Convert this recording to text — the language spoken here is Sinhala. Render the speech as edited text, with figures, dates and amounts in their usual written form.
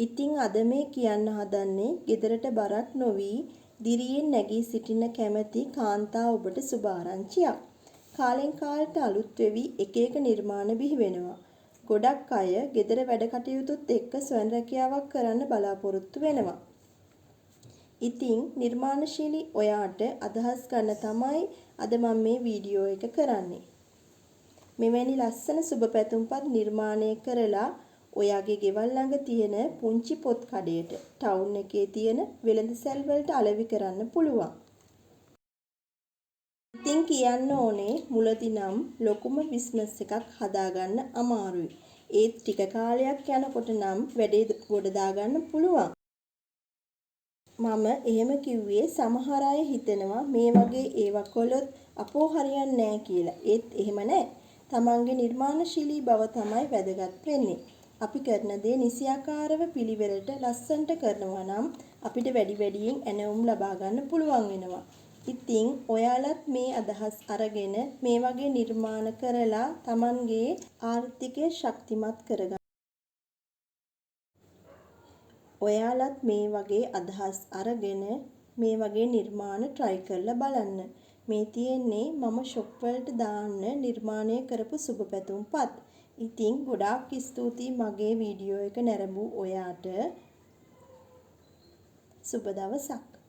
ඉතින් අද මේ කියන්න හදන්නේ ගෙදරට බරක් නොවි දිරියෙන් නැගී සිටින කැමැති කාන්තා ඔබට සුබ ආරංචියක්. කාලෙන් කාලට අලුත් වෙවි එක එක නිර්මාණ බිහි වෙනවා. ගොඩක් අය ගෙදර වැඩ කටයුතුත් එක්ක ස්වයං රැකියාවක් කරන්න බලාපොරොත්තු වෙනවා. ඉතින් නිර්මාණශීලී ඔයාට අදහස් ගන්න තමයි අද මම මේ වීඩියෝ එක කරන්නේ. මෙවැනි ලස්සන සුබ පැතුම්පත් නිර්මාණය කරලා ඔයාගේ ගෙවල් ළඟ තියෙන පුංචි පොත් කඩේට ටවුන් එකේ තියෙන වෙළඳසැල් වලට අලෙවි කරන්න පුළුවන්. ඉතින් කියන්න ඕනේ මුලදී නම් ලොකුම බිස්නස් එකක් හදාගන්න අමාරුයි. ඒත් ටික කාලයක් යනකොට නම් වැඩේ ගොඩ දාගන්න පුළුවන්. මම එහෙම කිව්වේ සමහර අය හිතනවා මේ වගේ ඒවා කළොත් අපෝ හරියන්නේ නැහැ කියලා. ඒත් එහෙම නැහැ. තමන්ගේ නිර්මාණශීලී බව තමයි වැදගත් වෙන්නේ. අපි කරන දේ නිසියාකාරව පිළිවෙලට ලස්සනට කරනවා නම් අපිට වැඩියෙන් ඇණවුම් ලබා ගන්න පුළුවන් වෙනවා. ඉතින් ඔයාලත් මේ අදහස් අරගෙන මේ වගේ නිර්මාණ කරලා තමන්ගේ ආර්ථිකය ශක්තිමත් කරගන්න. ඔයාලත් මේ වගේ අදහස් අරගෙන මේ වගේ නිර්මාණ try කරලා බලන්න. මේ තියෙන්නේ මම shop වලට දාන්න නිර්මාණය කරපු සුබ පැතුම්පත්. ඉතින් ගොඩාක් ස්තුතියි මගේ වීඩියෝ එක නැරඹු ඔයාට. සුබ දවසක්.